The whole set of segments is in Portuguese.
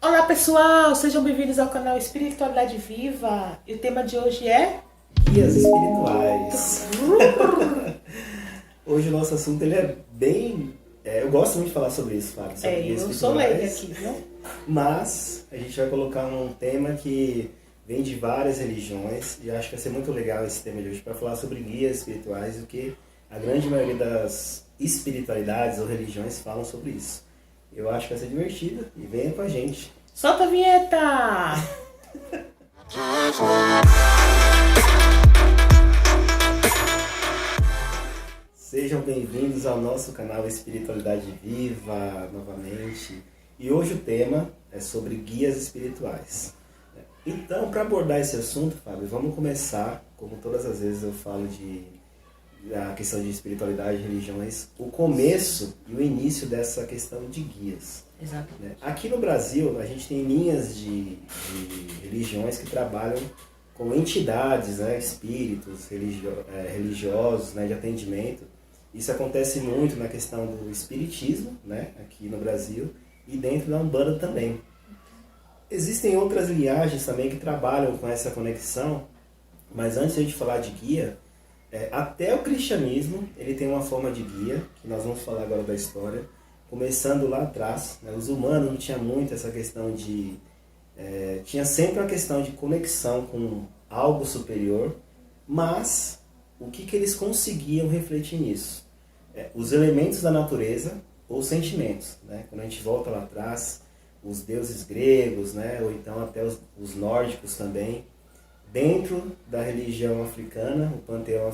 Olá pessoal, sejam bem-vindos ao canal Espiritualidade Viva e o tema de hoje é Guias espirituais. Hoje o nosso assunto ele é bem... eu gosto muito de falar sobre isso, Fábio. Sobre guias eu sou leiga espirituais, aqui, viu? Mas a gente vai colocar um tema que vem de várias religiões e acho que vai ser muito legal esse tema de hoje para falar sobre guias espirituais, o que a grande maioria das espiritualidades ou religiões falam sobre isso. Eu acho que vai ser divertido e venha com a gente. Solta a vinheta! Sejam bem-vindos ao nosso canal Espiritualidade Viva, novamente. E hoje o tema é sobre guias espirituais. Então, para abordar esse assunto, Fábio, vamos começar, como todas as vezes eu falo a questão de espiritualidade e religiões, o começo e o início dessa questão de guias. Exato. Aqui no Brasil, a gente tem linhas de religiões que trabalham com entidades, espíritos religiosos, de atendimento. Isso acontece muito na questão do espiritismo, aqui no Brasil, e dentro da Umbanda também. Existem outras linhagens também que trabalham com essa conexão, mas antes de a gente falar de guia, até o cristianismo ele tem uma forma de guia, que nós vamos falar agora da história, começando lá atrás. Os humanos não tinham muito essa questão de... tinha sempre a questão de conexão com algo superior, mas o que eles conseguiam refletir nisso? Os elementos da natureza ou sentimentos. Quando a gente volta lá atrás, os deuses gregos, ou então até os nórdicos também, dentro da religião africana, o panteão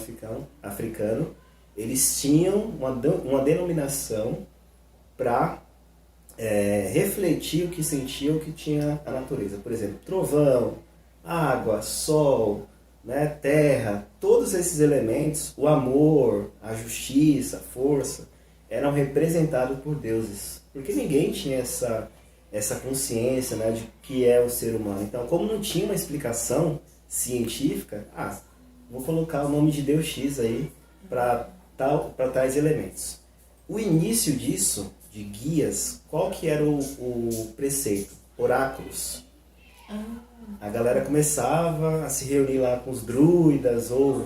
africano, eles tinham uma denominação para refletir o que sentia, o que tinha a natureza. Por exemplo, trovão, água, sol, terra, todos esses elementos, o amor, a justiça, a força, eram representados por deuses. Porque ninguém tinha essa consciência de que é o ser humano. Então, como não tinha uma explicação científica, vou colocar o nome de Deus X aí para tais elementos. O início disso, de guias, qual que era o preceito? Oráculos. A galera começava a se reunir lá com os druidas ou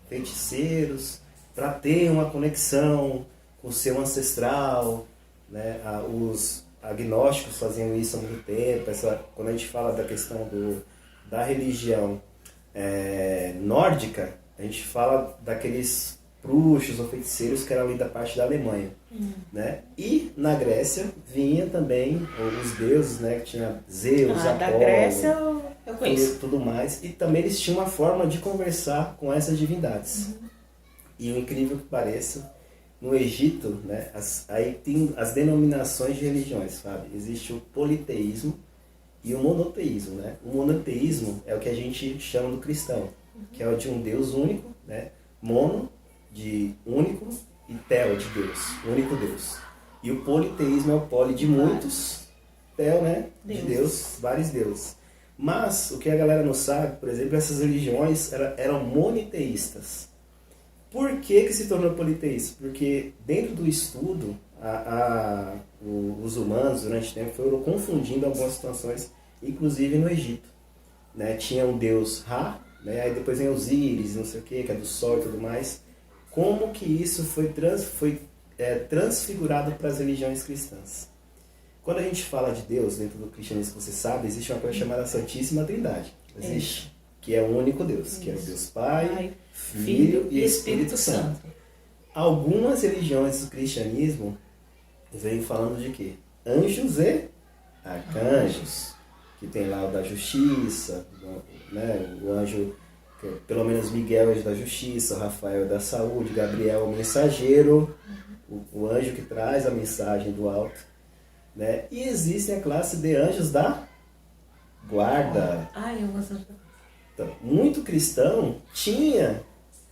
feiticeiros para ter uma conexão com o seu ancestral. Os agnósticos faziam isso há muito tempo. Quando a gente fala da questão da religião nórdica, a gente fala daqueles bruxos ou feiticeiros que eram ali da parte da Alemanha. E na Grécia vinha também os deuses, que tinha Zeus, Apolo, da Grécia eu conheço. Tudo mais. E também eles tinham uma forma de conversar com essas divindades. E o incrível que pareça, no Egito, aí tem as denominações de religiões, sabe? Existe o politeísmo e o monoteísmo. O monoteísmo é o que a gente chama do cristão, que é o de um Deus único, mono, de único, e teo, de Deus, único Deus. E o politeísmo é o poli de muitos, teo, de Deus, vários deuses. Mas o que a galera não sabe, por exemplo, essas religiões eram moniteístas. Por que se tornou politeísta? Porque dentro do estudo, os humanos durante tempo foram confundindo algumas situações, inclusive no Egito. Tinha um deus Ra, aí depois vem Osíris, não sei o que é do sol e tudo mais. Como que isso foi transfigurado para as religiões cristãs? Quando a gente fala de Deus dentro do cristianismo, você sabe, existe uma coisa chamada Santíssima Trindade. Existe. Que é o único Deus, que é o Deus Pai, Filho e Espírito Santo. Algumas religiões do cristianismo vêm falando de quê? Anjos e arcanjos. Que tem lá o da justiça, o anjo... Pelo menos Miguel é da justiça, Rafael é da saúde, Gabriel é o mensageiro, o anjo que traz a mensagem do alto. E existe a classe de anjos da guarda. Eu gosto. Então, muito cristão tinha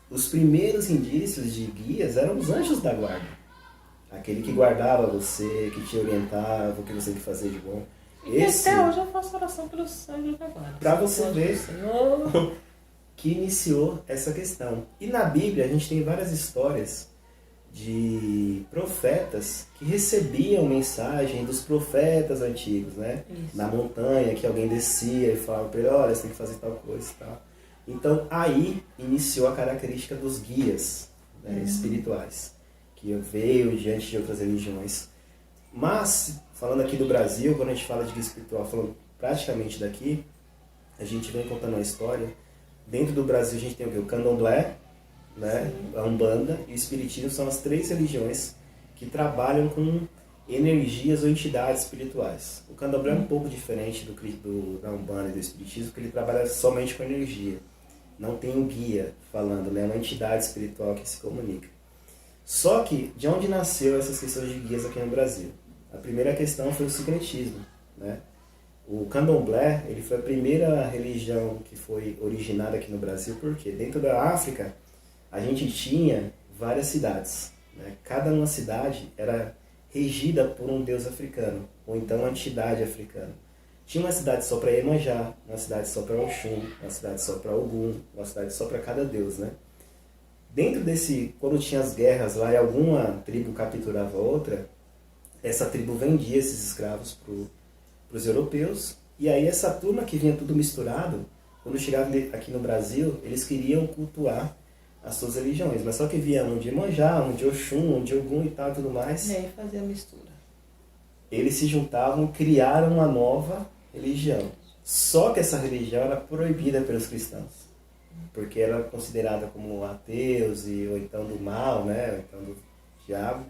os primeiros indícios de guias, eram os anjos da guarda. Aquele que guardava você, que te orientava, o que você tem que fazer de bom. E até hoje eu faço oração pelos anjos da guarda. Para você ver... que iniciou essa questão. E na Bíblia a gente tem várias histórias de profetas que recebiam mensagem dos profetas antigos, né? Isso. Na montanha, que alguém descia e falava para ele, olha, você tem que fazer tal coisa e tal. Então, aí iniciou a característica dos guias, né, espirituais, que veio diante de outras religiões. Mas, falando aqui do Brasil, quando a gente fala de guia espiritual, falando praticamente daqui, a gente vem contando uma história. Dentro do Brasil a gente tem o quê? O Candomblé, né? A Umbanda e o Espiritismo são as 3 religiões que trabalham com energias ou entidades espirituais. O Candomblé é um pouco diferente da Umbanda e do Espiritismo, porque ele trabalha somente com energia. Não tem um guia falando, né? É uma entidade espiritual que se comunica. Só que, de onde nasceu essas questões de guias aqui no Brasil? A primeira questão foi o sincretismo, né? O Candomblé, ele foi a primeira religião que foi originada aqui no Brasil, porque dentro da África, a gente tinha várias cidades, né? Cada uma cidade era regida por um deus africano, ou então uma entidade africana. Tinha uma cidade só para Iemanjá, uma cidade só para Oxum, uma cidade só para Ogum, uma cidade só para cada deus, né? Dentro desse, quando tinha as guerras lá e alguma tribo capturava outra, essa tribo vendia esses escravos para os europeus, e aí essa turma que vinha tudo misturado, quando chegava aqui no Brasil, eles queriam cultuar as suas religiões, mas só que via um de Iemanjá, um de Oxum, um de Ogum e tal e tudo mais. E aí fazia a mistura. Eles se juntavam e criaram uma nova religião. Só que essa religião era proibida pelos cristãos, porque era considerada como ateus ou então do mal, né? Ou então do diabo.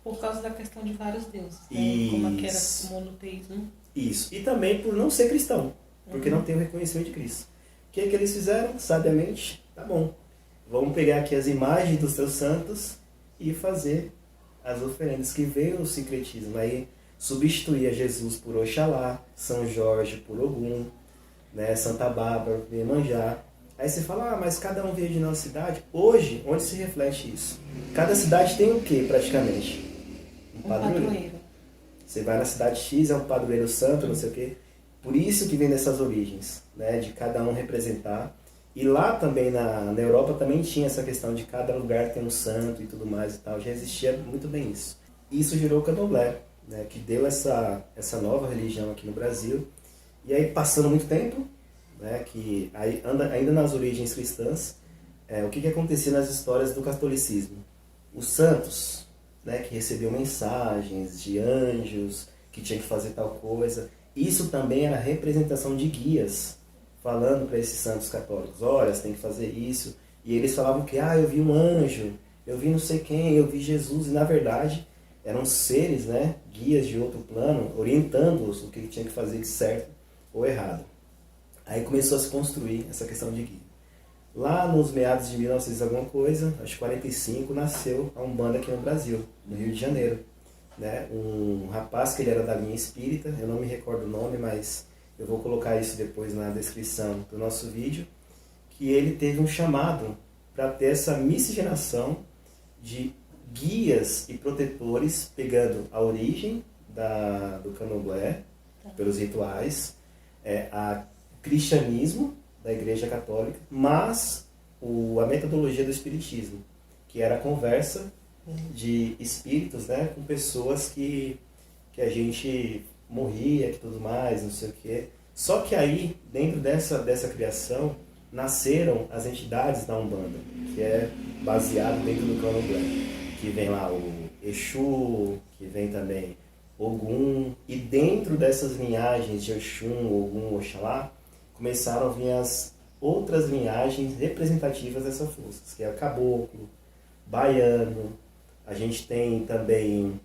Por causa da questão de vários deuses, né? Como aqui era o monoteísmo. Isso. E também por não ser cristão, porque não tem o reconhecimento de Cristo. O que eles fizeram? Sabiamente, tá bom. Vamos pegar aqui as imagens dos teus santos e fazer as oferendas, que veio o sincretismo. Aí substituía Jesus por Oxalá, São Jorge por Ogum, né? Santa Bárbara por Iemanjá. Aí você fala, mas cada um veio de nossa cidade. Hoje, onde se reflete isso? Cada cidade tem o quê, praticamente? Um padroeiro. Você vai na cidade X, é um padroeiro santo, não sei o quê. Por isso que vem dessas origens, né? De cada um representar. E lá também, na Europa, também tinha essa questão de cada lugar ter um santo e tudo mais e tal. Já existia muito bem isso. Isso gerou o Candomblé, né? Que deu essa nova religião aqui no Brasil. E aí, passando muito tempo, né? Que aí, ainda nas origens cristãs, o que acontecia nas histórias do catolicismo? Os santos, né? Que recebiam mensagens de anjos, que tinham que fazer tal coisa. Isso também era representação de guias, falando para esses santos católicos, olha, você tem que fazer isso. E eles falavam que, eu vi um anjo, eu vi não sei quem, eu vi Jesus. E na verdade, eram seres, né, guias de outro plano, orientando-os o que tinha que fazer de certo ou errado. Aí começou a se construir essa questão de guia. Lá nos meados de 1900 alguma coisa, acho que 45, nasceu a Umbanda aqui no Brasil, no Rio de Janeiro. Né? Um rapaz que ele era da linha espírita, eu não me recordo o nome, mas eu vou colocar isso depois na descrição do nosso vídeo, que ele teve um chamado para ter essa miscigenação de guias e protetores, pegando a origem do Candomblé, pelos rituais, a cristianismo da Igreja Católica, mas a metodologia do Espiritismo, que era a conversa de espíritos, né, com pessoas que a gente morria, que tudo mais, não sei o quê. Só que aí, dentro dessa criação, nasceram as entidades da Umbanda, que é baseado dentro do Candomblé, que vem lá o Exu, que vem também Ogum, e dentro dessas linhagens de Oxum, Ogum, Oxalá, começaram a vir as outras linhagens representativas dessas forças, que é o Caboclo, Baiano, a gente tem também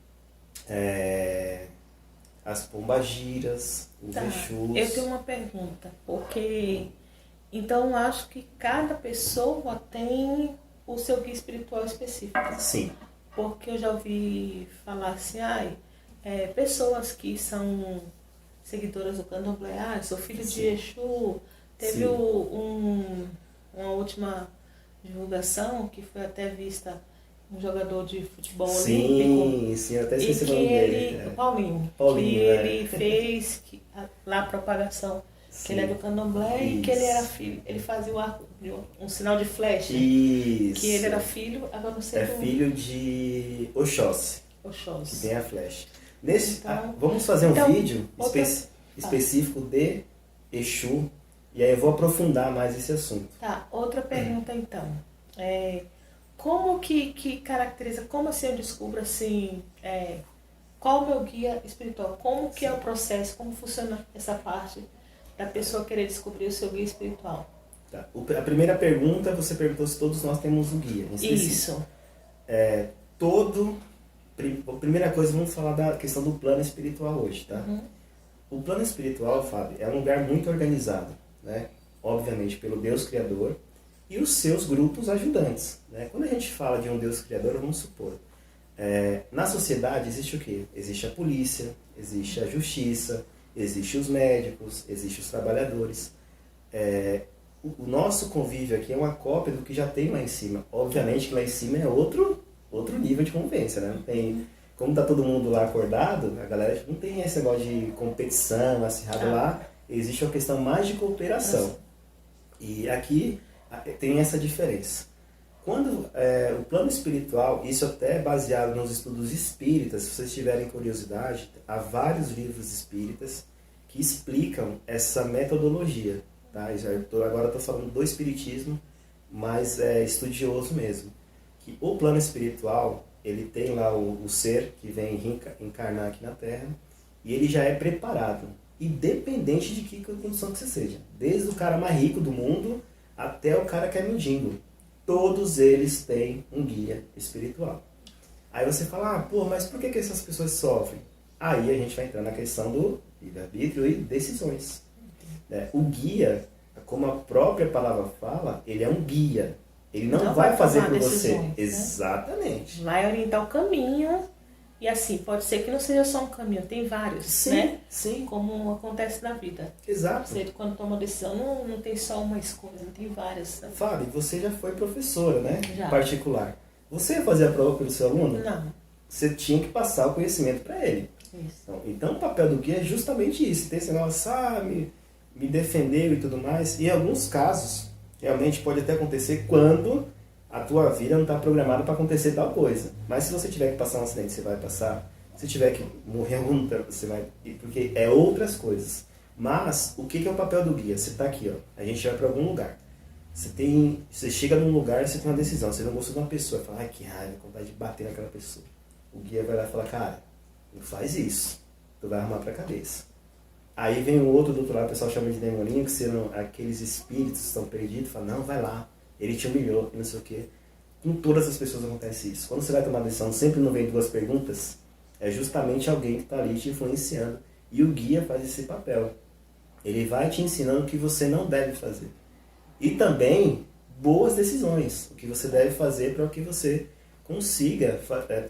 as pombagiras, os Exus. Eu tenho uma pergunta, porque então acho que cada pessoa tem o seu guia espiritual específico. Sim. Porque eu já ouvi falar assim, pessoas que são seguidoras do Candomblé, sou filho de Exu. Teve uma última divulgação que foi até vista um jogador de futebol olímpico. Sim, eu até esqueci o nome dele. Paulinho. Paulinho, que ele fez lá a propagação que ele é do candomblé e que ele era filho. Ele fazia o arco, um sinal de flecha. Isso. Que ele era filho, agora não sei É filho de Oxóssi, que tem a flecha. Então, vamos fazer um vídeo específico de Exu, e aí eu vou aprofundar mais esse assunto. Tá, outra pergunta então. Como que caracteriza, como assim eu descubro assim, qual o meu guia espiritual? Como que é o processo, como funciona essa parte da pessoa querer descobrir o seu guia espiritual? Tá. A primeira pergunta, você perguntou se todos nós temos um guia. Isso. Primeira coisa, vamos falar da questão do plano espiritual hoje, tá? Uhum. O plano espiritual, Fábio, é um lugar muito organizado, né? Obviamente pelo Deus Criador e os seus grupos ajudantes, né? Quando a gente fala de um Deus Criador, vamos supor, na sociedade existe o quê? Existe a polícia, existe a justiça, existe os médicos, existe os trabalhadores. O nosso convívio aqui é uma cópia do que já tem lá em cima. Obviamente que lá em cima é outro nível de convivência, né? Não tem, como tá todo mundo lá acordado, a galera não tem esse negócio de competição, acirrado lá. Existe uma questão mais de cooperação. E aqui tem essa diferença. Quando o plano espiritual, isso até é baseado nos estudos espíritas, se vocês tiverem curiosidade, há vários livros espíritas que explicam essa metodologia. Tá? Agora estou falando do espiritismo, mas é estudioso mesmo. Que o plano espiritual, ele tem lá o ser que vem encarnar aqui na Terra, e ele já é preparado, independente de que condição que você seja. Desde o cara mais rico do mundo até o cara que é mendigo. Todos eles têm um guia espiritual. Aí você fala, mas por que essas pessoas sofrem? Aí a gente vai entrar na questão do livre-arbítrio e decisões. O guia, como a própria palavra fala, ele é um guia. Ele não vai fazer por você. Né? Exatamente. Vai orientar o caminho. E assim, pode ser que não seja só um caminho, tem vários, sim, né? Sim. Como acontece na vida. Exato. Você, quando toma uma decisão, não tem só uma escolha, tem várias. Né? Fábio, você já foi professora, né? Já. Particular. Você ia fazer a prova pelo seu aluno? Não. Você tinha que passar o conhecimento para ele. Isso. Então o papel do guia é justamente isso. Tem esse negócio, me defendeu e tudo mais. E em alguns casos, realmente pode até acontecer quando a tua vida não está programada para acontecer tal coisa. Mas se você tiver que passar um acidente, você vai passar. Se tiver que morrer algum tempo, você vai... Porque é outras coisas. Mas, o que é o papel do guia? Você está aqui, a gente vai para algum lugar. Você chega num lugar, você tem uma decisão. Você não gostou de uma pessoa, fala, ai que raiva, com vontade de bater naquela pessoa. O guia vai lá e fala, cara, não faz isso. Tu vai arrumar pra cabeça. Aí vem o outro do outro lado, o pessoal chama de demoninho, que serão aqueles espíritos que estão perdidos, fala, não, vai lá, ele te humilhou, e não sei o quê. Com todas as pessoas acontece isso. Quando você vai tomar decisão, sempre não vem duas perguntas, é justamente alguém que está ali te influenciando. E o guia faz esse papel. Ele vai te ensinando o que você não deve fazer. E também boas decisões, o que você deve fazer para que você consiga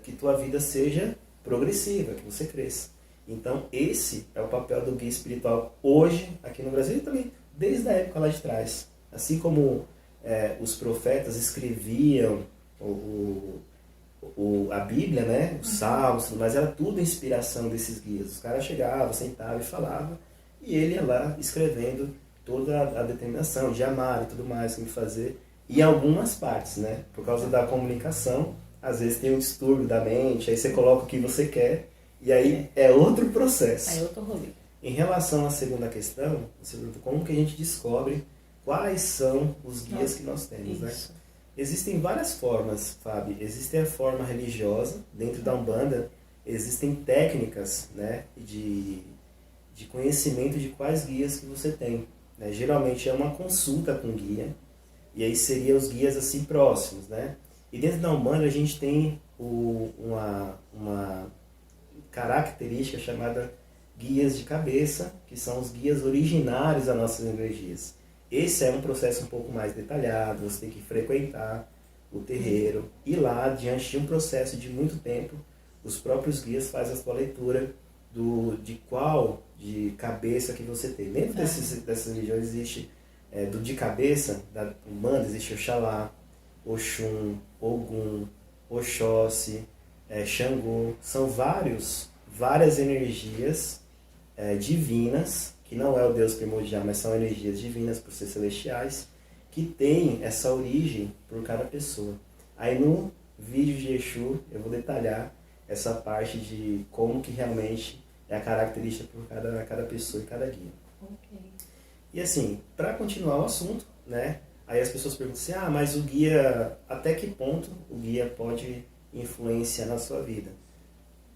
que tua vida seja progressiva, que você cresça. Então esse é o papel do guia espiritual hoje, aqui no Brasil, e também desde a época lá de trás. Assim como os profetas escreviam a Bíblia, né? Os Salmos, mas era tudo inspiração desses guias. Os caras chegavam, sentavam e falavam, e ele ia lá escrevendo toda a determinação de amar e tudo mais, como fazer. E algumas partes, né? Por causa da comunicação, às vezes tem um distúrbio da mente, aí você coloca o que você quer, e aí é outro processo. Aí é outro rolê. Em relação à segunda questão, como que a gente descobre quais são os guias que nós temos, né? Existem várias formas, Fábio. Existe a forma religiosa, dentro da Umbanda, existem técnicas, né, de conhecimento de quais guias que você tem. Né? Geralmente é uma consulta com guia, e aí seriam os guias assim próximos, né? E dentro da Umbanda a gente tem uma característica chamada guias de cabeça, que são os guias originários das nossas energias. Esse é um processo um pouco mais detalhado, você tem que frequentar o terreiro, e lá, diante de um processo de muito tempo, os próprios guias fazem a sua leitura de qual de cabeça que você tem. Dentro dessas religiões existe, do de cabeça, da Umbanda, existe Oxalá, Oxum, Ogum, Oxóssi, Xangô. São várias energias divinas que não é o Deus primordial, mas são energias divinas, por ser celestiais, que têm essa origem por cada pessoa. Aí no vídeo de Exu eu vou detalhar essa parte de como que realmente é a característica por cada pessoa e cada guia. Ok. E assim, para continuar o assunto, né? Aí as pessoas perguntam assim, mas o guia, até que ponto o guia pode influenciar na sua vida?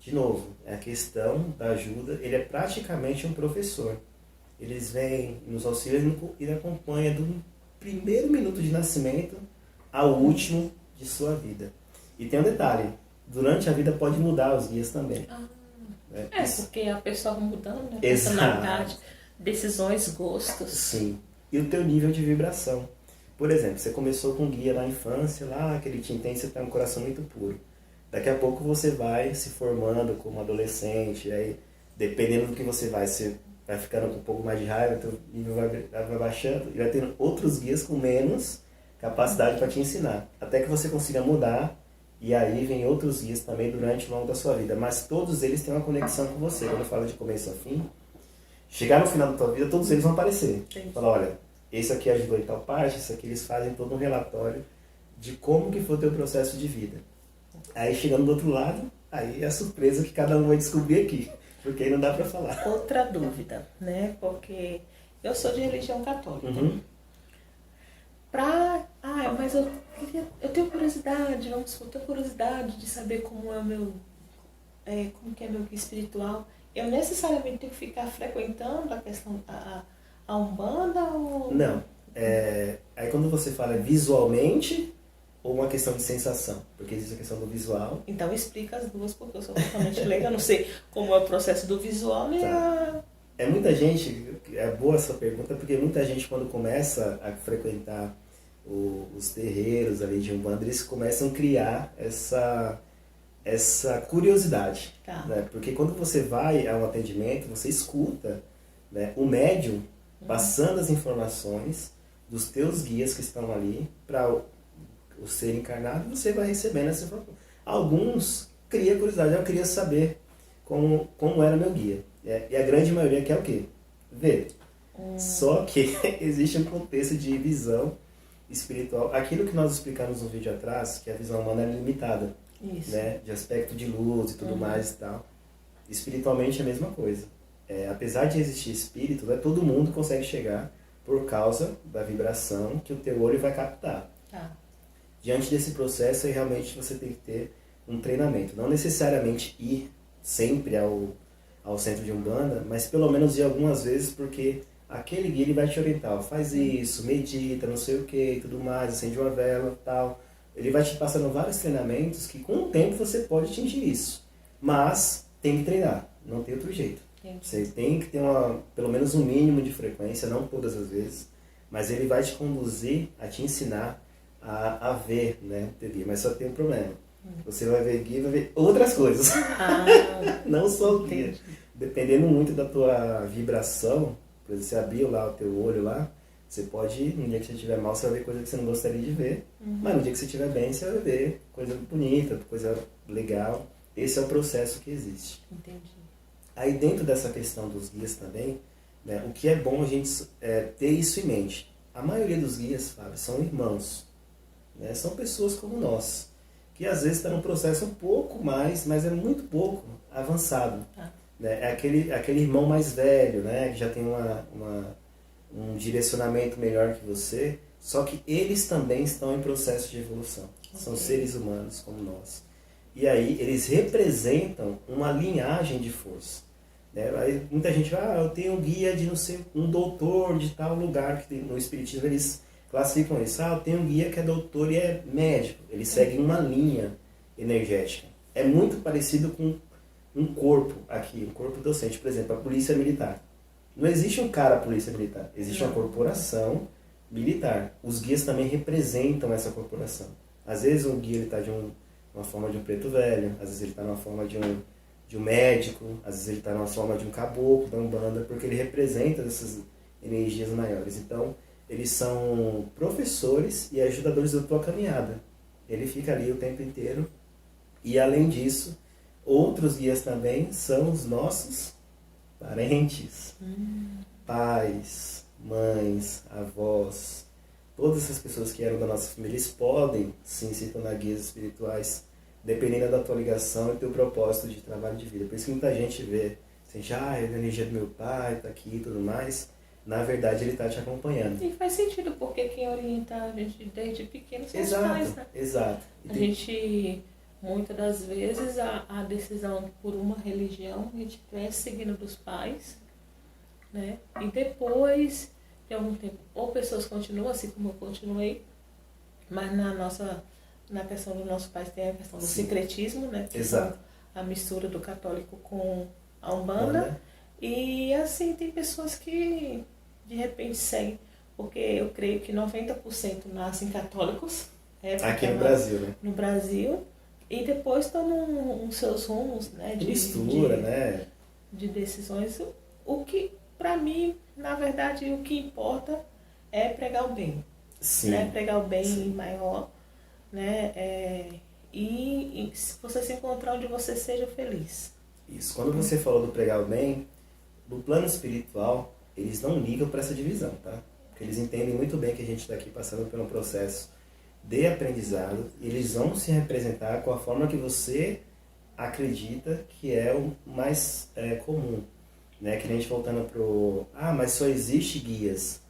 De novo, é a questão da ajuda, ele é praticamente um professor. Eles vêm nos auxílios e acompanham do primeiro minuto de nascimento ao último de sua vida. E tem um detalhe, durante a vida pode mudar os guias também. Né? Porque a pessoa vai mudando, né? Exato. Personalidade, decisões, gostos. Sim. E o teu nível de vibração. Por exemplo, você começou com guia na infância, lá que ele te entende, você tem um coração muito puro. Daqui a pouco você vai se formando como adolescente, aí dependendo do que você vai ficando com um pouco mais de raiva, teu nível vai baixando e vai tendo outros guias com menos capacidade para te ensinar. Até que você consiga mudar e aí vem outros guias também durante o longo da sua vida. Mas todos eles têm uma conexão com você. Quando eu falo de começo a fim, chegar no final da tua vida, todos eles vão aparecer. Fala, olha, esse aqui ajudou em tal parte, esse aqui eles fazem todo um relatório de como que foi o teu processo de vida. Aí chegando do outro lado, aí é a surpresa que cada um vai descobrir aqui, porque aí não dá para falar. Outra dúvida, né? Porque eu sou de religião católica. Uhum. Mas eu tenho curiosidade, eu tenho curiosidade de saber como é o meu, como que é meu guia espiritual. Eu necessariamente tenho que ficar frequentando a questão a Umbanda ou... Não. Aí quando você fala visualmente ou uma questão de sensação, porque existe a questão do visual. Então explica as duas, porque eu sou totalmente leiga, eu não sei como é o processo do visual nem Tá. Muita gente, é boa essa pergunta, porque muita gente quando começa a frequentar os terreiros ali de Umbanda, eles começam a criar essa curiosidade. Tá. Né? Porque quando você vai a um atendimento, você escuta, né, o médium passando as informações dos teus guias que estão ali para o ser encarnado, você vai recebendo essa informação. Alguns criam curiosidade, eu queria saber como era meu guia. E a grande maioria quer o quê? Ver. Só que existe um contexto de visão espiritual. Aquilo que nós explicamos no vídeo atrás, que a visão humana é limitada. Isso. Né? De aspecto de luz e tudo mais e tal. Espiritualmente é a mesma coisa. Apesar de existir espírito, né, todo mundo consegue chegar por causa da vibração que o teu olho vai captar. Tá. Diante desse processo, aí, realmente você tem que ter um treinamento. Não necessariamente ir sempre ao centro de Umbanda, mas pelo menos ir algumas vezes, porque aquele guia ele vai te orientar. Ó, faz isso, medita, não sei o que e tudo mais, acende uma vela e tal. Ele vai te passando vários treinamentos que com o tempo você pode atingir isso. Mas tem que treinar, não tem outro jeito. Você tem que ter pelo menos um mínimo de frequência, não todas as vezes, mas ele vai te conduzir a te ensinar a ver, né, o guia. Mas só tem um problema. Você vai ver guia e vai ver outras coisas. Não só o guia. Dependendo muito da tua vibração, por exemplo, você abriu lá o teu olho lá, você pode, no dia que você estiver mal, você vai ver coisa que você não gostaria de ver. Mas no dia que você estiver bem, você vai ver coisa bonita, coisa legal. Esse é o processo que existe. Entendi. Aí dentro dessa questão dos guias também, né, o que é bom a gente ter isso em mente. A maioria dos guias, Fábio, são irmãos. Né? São pessoas como nós, que às vezes estão num processo um pouco mais, mas é muito pouco avançado. Né? É aquele irmão mais velho, né, que já tem um direcionamento melhor que você, só que eles também estão em processo de evolução. São seres humanos como nós. E aí eles representam uma linhagem de força. Né? Aí muita gente fala, eu tenho um guia de não sei, um doutor de tal lugar, que no Espiritismo eles classificam isso. Eu tenho um guia que é doutor e é médico. Eles seguem uma linha energética. É muito parecido com um corpo aqui, um corpo docente. Por exemplo, a polícia militar. Não existe um cara polícia militar, existe uma corporação militar. Os guias também representam essa corporação. Às vezes o guia está de uma forma de um preto velho, às vezes ele está numa forma de um médico, às vezes ele está numa forma de um caboclo, da Umbanda, porque ele representa essas energias maiores. Então, eles são professores e ajudadores da tua caminhada. Ele fica ali o tempo inteiro. E além disso, outros guias também são os nossos parentes. pais, mães, avós, todas essas pessoas que eram da nossa família, eles podem sim se tornar guias espirituais, dependendo da tua ligação e teu propósito de trabalho de vida. Por isso que muita gente vê, sente, é a energia do meu pai, tá aqui e tudo mais. Na verdade, ele está te acompanhando. E faz sentido, porque quem orienta a gente desde pequeno são os Exato, pais, né? exato. A gente, muitas das vezes, a decisão por uma religião, a gente cresce seguindo dos pais, né? E depois de algum tempo, ou pessoas continuam assim como eu continuei, mas na questão dos nossos pais tem a questão do Sim. sincretismo, né? Que Exato. são a mistura do católico com a Umbanda. E assim, tem pessoas que de repente seguem, porque eu creio que 90% nascem católicos. Aqui no Brasil, né? No Brasil. E depois tomam os seus rumos, né? né? De decisões. O que, pra mim, na verdade, o que importa é pregar o bem. Sim. Né? Pregar o bem Sim. maior, né? E se você se encontrar onde você seja feliz. Isso. Quando você falou do pregar o bem, no plano espiritual, eles não ligam para essa divisão, tá? Porque eles entendem muito bem que a gente está aqui passando por um processo de aprendizado e eles vão se representar com a forma que você acredita que é o mais comum, né? Que nem a gente voltando pro... mas só existe guias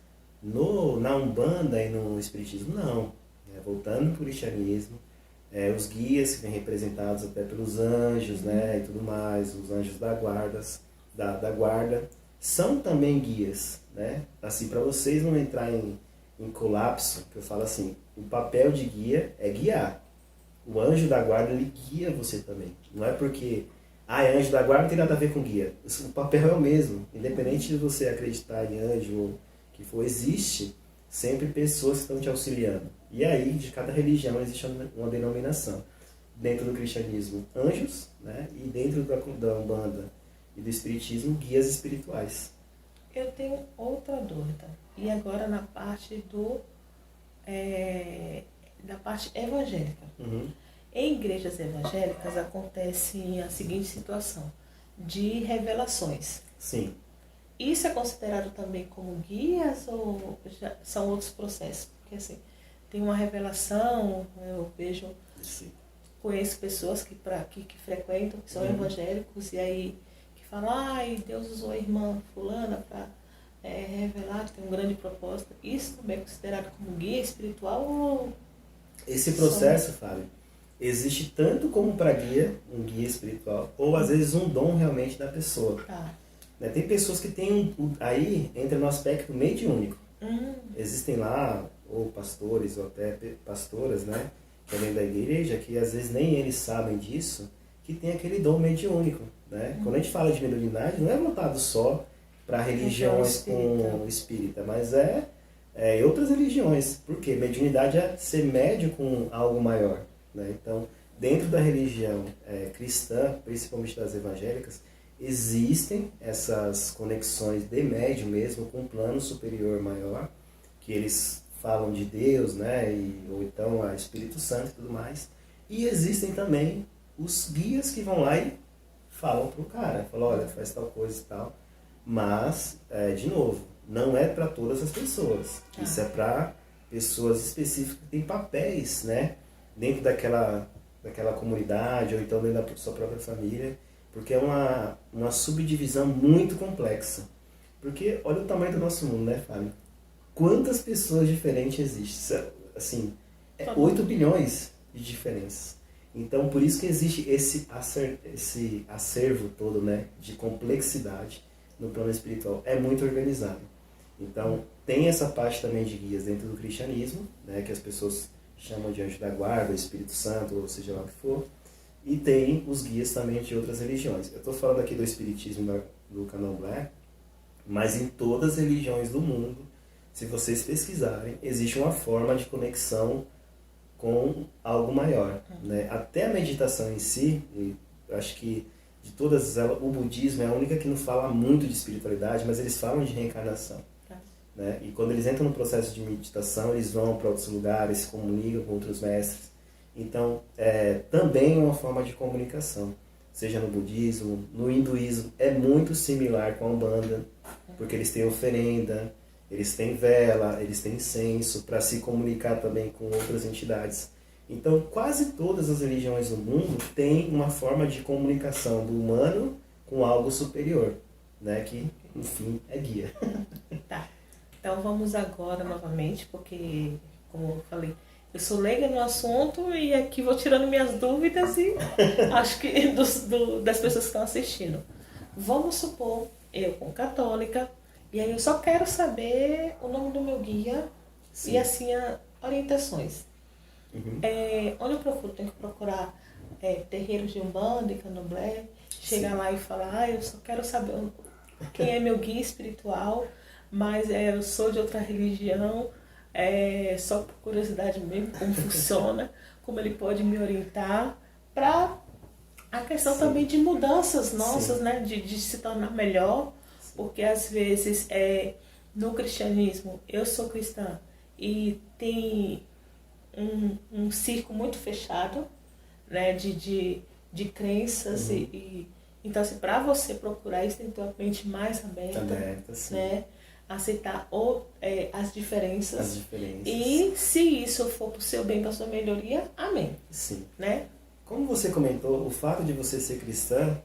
na Umbanda e no Espiritismo? Não. Né? Voltando para o cristianismo, os guias que vêm representados até pelos anjos, né? E tudo mais, os anjos da guarda, são também guias, né? Assim, para vocês não entrar em colapso, que eu falo assim, o papel de guia é guiar. O anjo da guarda, ele guia você também. Não é porque, é anjo da guarda, não tem nada a ver com guia. O papel é o mesmo. Independente de você acreditar em anjo ou que for, existe sempre pessoas que estão te auxiliando. E aí, de cada religião, existe uma denominação. Dentro do cristianismo, anjos, né? E dentro da Umbanda e do Espiritismo, guias espirituais. Eu tenho outra dúvida. E agora na parte da parte evangélica. Uhum. Em igrejas evangélicas acontece a seguinte situação, de revelações. Sim. Isso é considerado também como guias ou são outros processos? Porque assim, tem uma revelação, eu vejo, Sim. Conheço pessoas que frequentam, que são evangélicos, e aí falam, Deus usou a irmã fulana para revelar que tem um grande propósito. Isso também é considerado como guia espiritual? Ou esse processo, Fábio, existe tanto como para guia, um guia espiritual, ou às vezes um dom realmente da pessoa. Tá. Né? Tem pessoas que têm, aí entra no aspecto mediúnico. Existem lá, ou pastores, ou até pastoras, né, que é dentro da igreja, que às vezes nem eles sabem disso, que tem aquele dom mediúnico. Né? Quando a gente fala de mediunidade, não é voltado só para religiões com espírita, mas outras religiões. Por quê? Mediunidade é ser médio com algo maior. Né? Então, dentro da religião cristã, principalmente das evangélicas, existem essas conexões de médium mesmo, com um plano superior maior, que eles falam de Deus, né? Ou então a Espírito Santo e tudo mais. E existem também os guias que vão lá e falam pro cara, falam, olha, faz tal coisa e tal. Mas, de novo, não é para todas as pessoas. Isso é para pessoas específicas que têm papéis, né? Dentro daquela comunidade, ou então dentro da sua própria família, porque é uma subdivisão muito complexa. Porque olha o tamanho do nosso mundo, né, Fábio? Quantas pessoas diferentes existem? Assim, 8 bilhões de diferenças. Então, por isso que existe esse acervo todo, né, de complexidade no plano espiritual. É muito organizado. Então, tem essa parte também de guias dentro do cristianismo, né, que as pessoas chamam de anjo da guarda, Espírito Santo, ou seja lá o que for. E tem os guias também de outras religiões. Eu estou falando aqui do espiritismo do Candomblé, mas em todas as religiões do mundo, se vocês pesquisarem, existe uma forma de conexão com algo maior. Né? Até a meditação em si, acho que de todas elas, o budismo é a única que não fala muito de espiritualidade, mas eles falam de reencarnação. Né? E quando eles entram no processo de meditação, eles vão para outros lugares, se comunicam com outros mestres. Então, também é uma forma de comunicação. Seja no budismo, no hinduísmo, é muito similar com a Umbanda. porque eles têm oferenda, eles têm vela, eles têm incenso para se comunicar também com outras entidades. Então, quase todas as religiões do mundo têm uma forma de comunicação do humano com algo superior, né? Que, enfim, é guia. Tá. Então, vamos agora novamente, porque, como eu falei, eu sou leiga no assunto e aqui vou tirando minhas dúvidas e acho que das pessoas que estão assistindo. Vamos supor, eu como católica, e aí eu só quero saber o nome do meu guia. Sim. E assim, orientações. Uhum. Onde eu procuro? Tenho que procurar terreiros de Umbanda e Candomblé, chegar Sim. lá e falar, eu só quero saber quem é meu guia espiritual, mas eu sou de outra religião, só por curiosidade mesmo, como funciona, como ele pode me orientar, para a questão Sim. também de mudanças nossas, Sim. né, de se tornar melhor, Sim. porque às vezes no cristianismo, eu sou cristã e tem um circo muito fechado, né, de crenças então, assim, para você procurar isso, tem que ter uma mente mais aberta, né, aceitar as diferenças. E se isso for para o seu bem, para a sua melhoria, amém. Sim. Né? Como você comentou, o fato de você ser cristã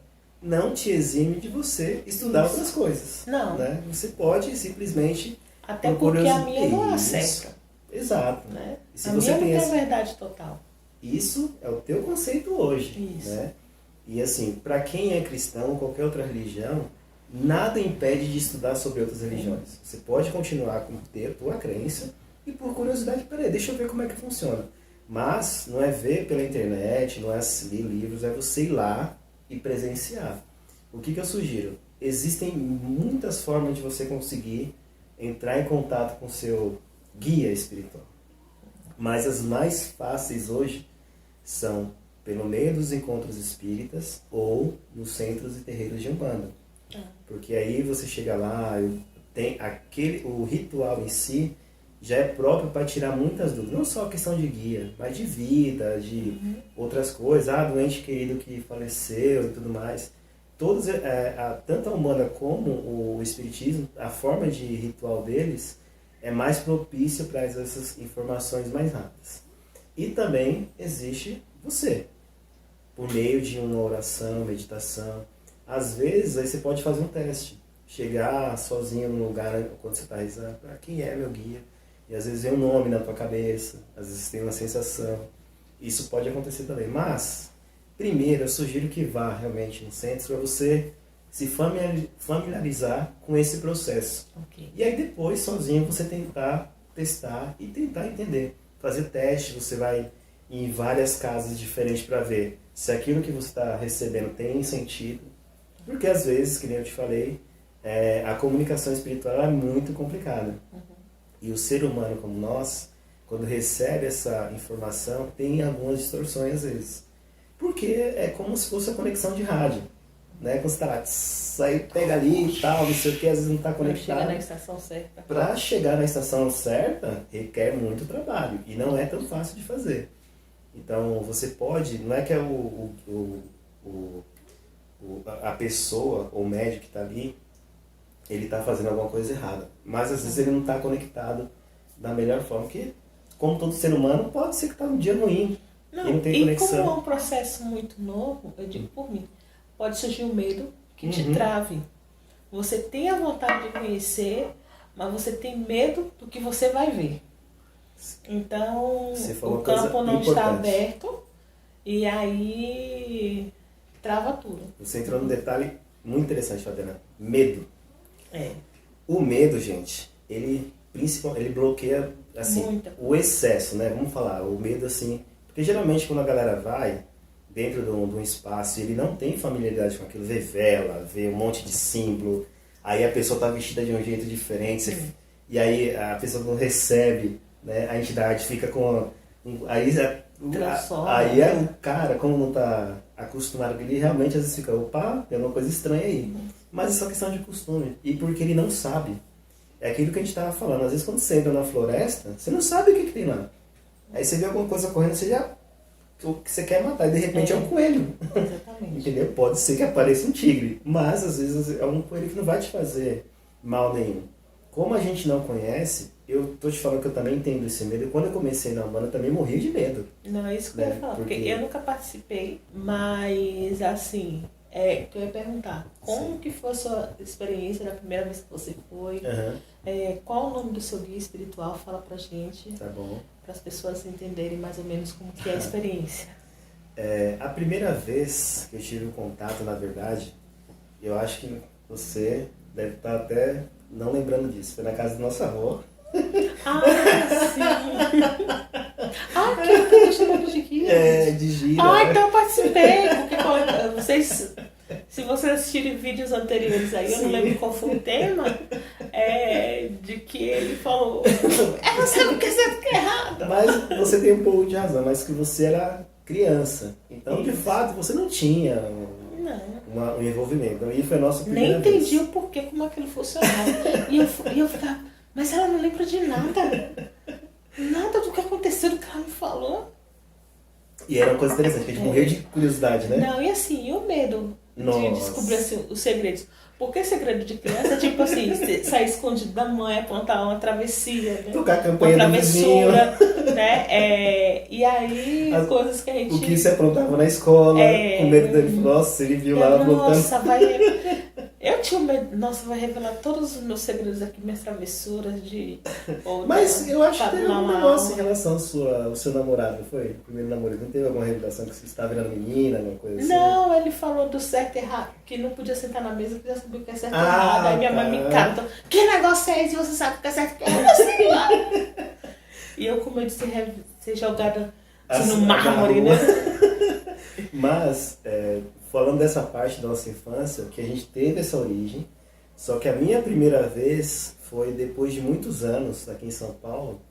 não te exime de você estudar outras coisas. Não. Né? Você pode simplesmente... Até porque a minha não é certa. Exato. Né? Se a você minha não tem a verdade total. Isso é o teu conceito hoje. Isso. Né? E assim, para quem é cristão ou qualquer outra religião, nada impede de estudar sobre outras religiões. Você pode continuar com a tua crença e por curiosidade, peraí, deixa eu ver como é que funciona. Mas não é ver pela internet, não é ler livros, é você ir lá e presenciar. O que eu sugiro? Existem muitas formas de você conseguir entrar em contato com o seu guia espiritual. Mas as mais fáceis hoje são pelo meio dos encontros espíritas ou nos centros e terreiros de Umbanda. Porque aí você chega lá, o ritual em si já é próprio para tirar muitas dúvidas. Não só a questão de guia, mas de vida, de outras coisas. Doente querido que faleceu e tudo mais. Todos, tanto a Umbanda como o Espiritismo, a forma de ritual deles é mais propícia para essas informações mais rápidas. E também existe você, por meio de uma oração, meditação. Às vezes, aí você pode fazer um teste. Chegar sozinho num lugar, quando você está rezando, quem é meu guia? E às vezes vem um nome na tua cabeça, às vezes tem uma sensação. Isso pode acontecer também. Mas, primeiro, eu sugiro que vá realmente no centro para você se familiarizar com esse processo. Okay. E aí depois, sozinho, você tentar testar e tentar entender. Fazer teste, você vai em várias casas diferentes para ver se aquilo que você está recebendo tem sentido. Porque às vezes, que nem eu te falei, a comunicação espiritual é muito complicada. E o ser humano como nós, quando recebe essa informação, tem algumas distorções às vezes. Porque é como se fosse a conexão de rádio. Né? Quando você está lá, sai, pega ali e tal, não sei o que, às vezes não está conectado. Para chegar na estação certa. Para chegar na estação certa, requer muito trabalho. E não é tão fácil de fazer. Então, você pode, não é que é a pessoa, ou o médico que está ali, ele está fazendo alguma coisa errada. Mas às vezes ele não está conectado da melhor forma. Porque, como todo ser humano, pode ser que está num dia ruim. Não, e não tem conexão. Como é um processo muito novo, eu digo por mim, pode surgir um medo que te trave. Você tem a vontade de conhecer, mas você tem medo do que você vai ver. Então, o campo não está aberto e aí trava tudo. Você entrou num detalhe muito interessante, Fabiana. Medo. O medo, gente, ele bloqueia assim, o excesso, né? Vamos falar, o medo assim... Porque geralmente quando a galera vai dentro de um espaço e ele não tem familiaridade com aquilo, vê vela, vê um monte de símbolo, aí a pessoa está vestida de um jeito diferente, e aí a pessoa não recebe, né? A entidade fica com... Aí o cara, como não está acostumado, ele realmente às vezes fica, opa, tem uma coisa estranha aí. Mas é só questão de costume. E porque ele não sabe. É aquilo que a gente estava falando. Às vezes quando você entra na floresta, você não sabe o que tem lá. Aí você vê alguma coisa correndo, você já... O que você quer matar, e de repente é um coelho. Exatamente. Entendeu? Pode ser que apareça um tigre. Mas às vezes é um coelho que não vai te fazer mal nenhum. Como a gente não conhece, eu tô te falando que eu também entendo esse medo. E quando eu comecei na Umbanda, eu também morri de medo. Não, é isso que eu ia falar, porque eu nunca participei, mas assim, que eu ia perguntar, como que foi a sua experiência na primeira vez que você foi? Qual o nome do seu guia espiritual? Fala pra gente. Tá bom. Para as pessoas entenderem mais ou menos como que é a experiência. A primeira vez que eu tive um contato, na verdade, eu acho que você deve estar até não lembrando disso. Foi na casa da nossa avó. Ah, sim! Ah, que eu tô chamando de guia. De gira. Ah, então eu participei. Porque vocês, se vocês assistirem vídeos anteriores aí, eu não lembro qual foi o tema, de que ele falou, você não quer ser que é errado. Mas você tem um pouco de razão, mas que você era criança. Então, de fato, você não tinha um envolvimento. E foi a nossa primeira vez. Nem entendi o porquê, como aquilo funcionava. E eu ficava, mas ela não lembra de nada. Nada do que aconteceu, do que ela me falou. E era uma coisa interessante, que a gente morreu de curiosidade, né? Não, e assim, e o medo de descobrir assim, os segredos. Porque segredo de criança é tipo assim, sair escondido da mãe, apontar uma travessia, né? Tocar a campanha uma do vizinho. Né? E aí, coisas que a gente... O que se aprontava na escola, com medo dele. Nossa, ele viu lá aprontando. Nossa, vai... Eu tinha medo, nossa, vai revelar todos os meus segredos aqui, minhas travessuras de... Mas eu acho que teve um negócio em relação ao seu namorado, não foi? O primeiro namorado, não teve alguma revelação que você estava virando menina, alguma coisa assim? Não, ele falou do certo e errado, que não podia sentar na mesa, que já sabia o que é certo e errado. Aí minha mãe me cata, que negócio é esse? Você sabe o que é certo e errado? E eu com medo de ser jogada assim, no mármore, né? Mas, falando dessa parte da nossa infância, que a gente teve essa origem, só que a minha primeira vez foi depois de muitos anos aqui em São Paulo,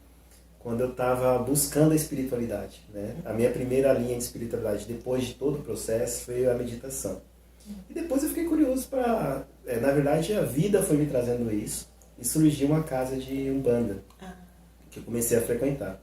quando eu estava buscando a espiritualidade, né? A minha primeira linha de espiritualidade, depois de todo o processo, foi a meditação. E depois eu fiquei curioso para... na verdade, a vida foi me trazendo isso, e surgiu uma casa de Umbanda, que eu comecei a frequentar.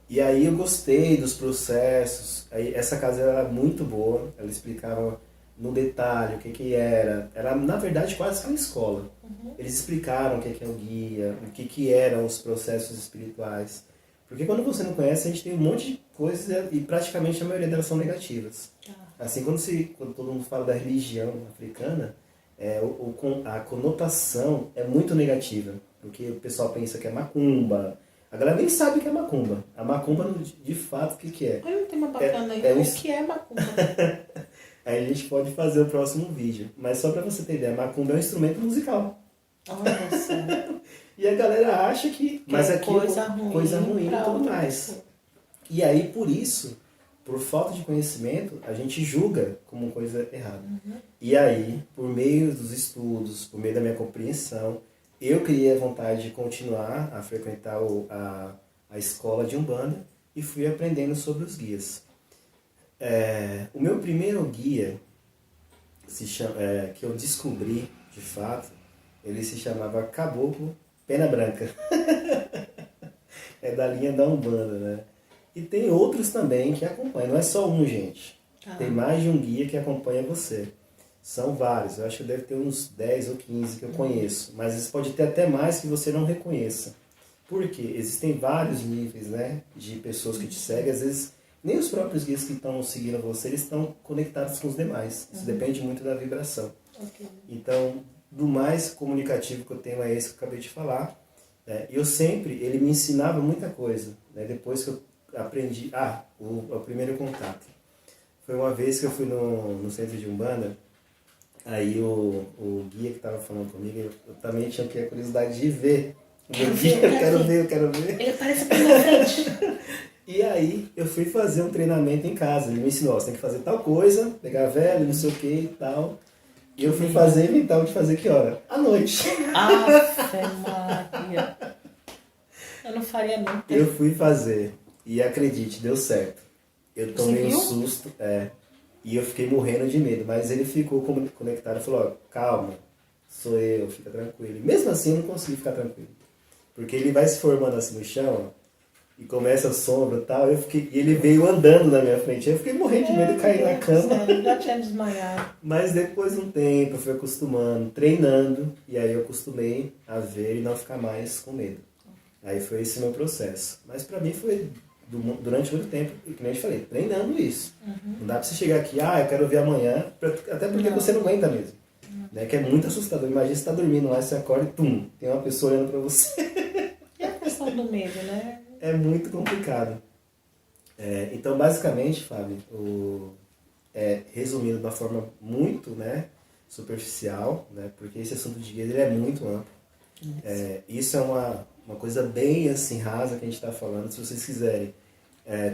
E aí eu gostei dos processos. Aí essa casa era muito boa, ela explicava no detalhe o que era. Era, na verdade, quase que uma escola. Eles explicaram o que é o guia, o que eram os processos espirituais. Porque quando você não conhece, a gente tem um monte de coisas e praticamente a maioria delas são negativas. Assim, quando todo mundo fala da religião africana, a conotação é muito negativa. Porque o pessoal pensa que é macumba. A galera nem sabe o que é macumba. A macumba, de fato, o que é? Olha um tema bacana aí. O que é macumba? Aí a gente pode fazer o próximo vídeo. Mas só pra você ter ideia, macumba é um instrumento musical. Olha só. E a galera acha que... Mas aqui é coisa ruim e tudo mais. E aí, por isso, por falta de conhecimento, a gente julga como coisa errada. E aí, por meio dos estudos, por meio da minha compreensão, eu criei a vontade de continuar a frequentar a escola de Umbanda e fui aprendendo sobre os guias. O meu primeiro guia, que eu descobri, de fato, ele se chamava Caboclo Pena Branca. É da linha da Umbanda, né? E tem outros também que acompanham, não é só um, gente. Tem mais de um guia que acompanha você. São vários, eu acho que deve ter uns 10 ou 15 que eu conheço, mas isso pode ter até mais que você não reconheça. Por quê? Existem vários níveis, né, de pessoas que te seguem, às vezes nem os próprios guias que estão seguindo você, eles estão conectados com os demais. Isso depende muito da vibração. Então, do mais comunicativo que eu tenho é esse que eu acabei de falar. Ele me ensinava muita coisa, né, depois que eu aprendi... o primeiro contato. Foi uma vez que eu fui no centro de Umbanda. Aí o guia que estava falando comigo, eu também tinha a curiosidade de ver. Eu quero ver. Ele aparece aqui na frente. E aí eu fui fazer um treinamento em casa. Ele me ensinou, você tem que fazer tal coisa, pegar velho, não sei o que e tal. E eu fui fazer, inventar de fazer que hora? À noite. Ave Maria. Eu não faria não. Eu fui fazer. E acredite, deu certo. Eu tomei um susto. E eu fiquei morrendo de medo, mas ele ficou conectado e falou, calma, sou eu, fica tranquilo. E mesmo assim eu não consegui ficar tranquilo. Porque ele vai se formando assim no chão, e começa a sombra e tal, e ele veio andando na minha frente. Eu fiquei morrendo de medo de cair na cama. Eu já tinha desmaiado. Mas depois de um tempo, eu fui acostumando, treinando, e aí eu acostumei a ver e não ficar mais com medo. Aí foi esse meu processo. Mas pra mim foi durante muito tempo, e que nem eu te falei, treinando isso. Não dá pra você chegar aqui, eu quero ver amanhã, até porque você não aguenta mesmo. Né? Que é muito assustador. Imagina você tá dormindo lá, você acorda e tem uma pessoa olhando pra você. E a questão do medo, né? É muito complicado. Então, basicamente, Fábio, resumindo de uma forma muito, né, superficial, né, porque esse assunto de guias ele é muito amplo. Isso é uma coisa bem assim rasa que a gente está falando. Se vocês quiserem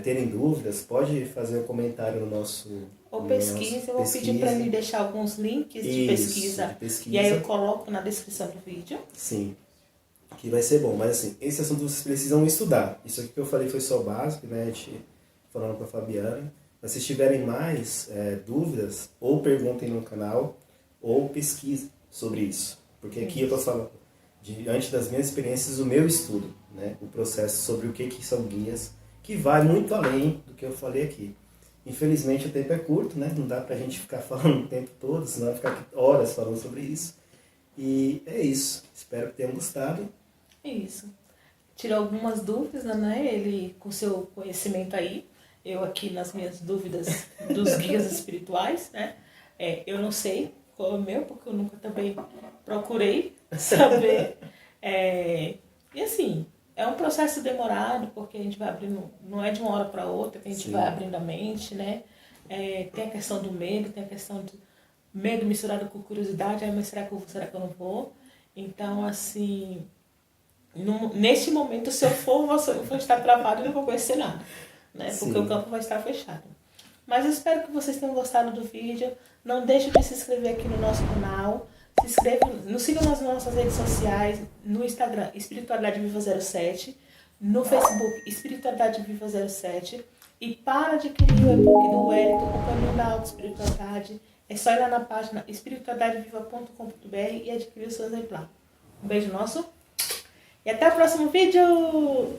terem dúvidas, pode fazer um comentário no nosso... Ou pesquisa, eu vou pedir para ele deixar alguns links de pesquisa. E aí eu coloco na descrição do vídeo. Sim. Que vai ser bom, mas assim, esse assunto vocês precisam estudar. Isso aqui que eu falei foi só o básico, né, falando com a Fabiana. Mas se tiverem mais dúvidas, ou perguntem no canal, ou pesquisem sobre isso. Porque aqui eu estou falando, diante das minhas experiências, o meu estudo, né, o processo sobre o que são guias, que vai muito além do que eu falei aqui. Infelizmente o tempo é curto, né, não dá pra gente ficar falando o tempo todo, senão vai ficar aqui horas falando sobre isso. E é isso. Espero que tenham gostado. É isso. Tirou algumas dúvidas, né? Ele com seu conhecimento aí. Eu aqui nas minhas dúvidas dos guias espirituais, né? Eu não sei qual é o meu, porque eu nunca também procurei saber. E assim, é um processo demorado, porque a gente vai abrindo, não é de uma hora para outra que a gente vai abrindo a mente, né? Tem a questão do medo, tem a questão do medo misturado com curiosidade, mas será que eu vou, será que eu não vou? Então, assim, neste momento, se eu for, eu vou estar travado e não vou conhecer nada, né? Porque o campo vai estar fechado. Mas eu espero que vocês tenham gostado do vídeo. Não deixe de se inscrever aqui no nosso canal. Se inscreva, nos sigam nas nossas redes sociais, no Instagram, Espiritualidade Viva 07, no Facebook, Espiritualidade Viva 07. E para adquirir o e-book do Wellington, O Caminho da Autoespiritualidade, é só ir lá na página espiritualidadeviva.com.br e adquirir o seu exemplar. Um beijo nosso e até o próximo vídeo!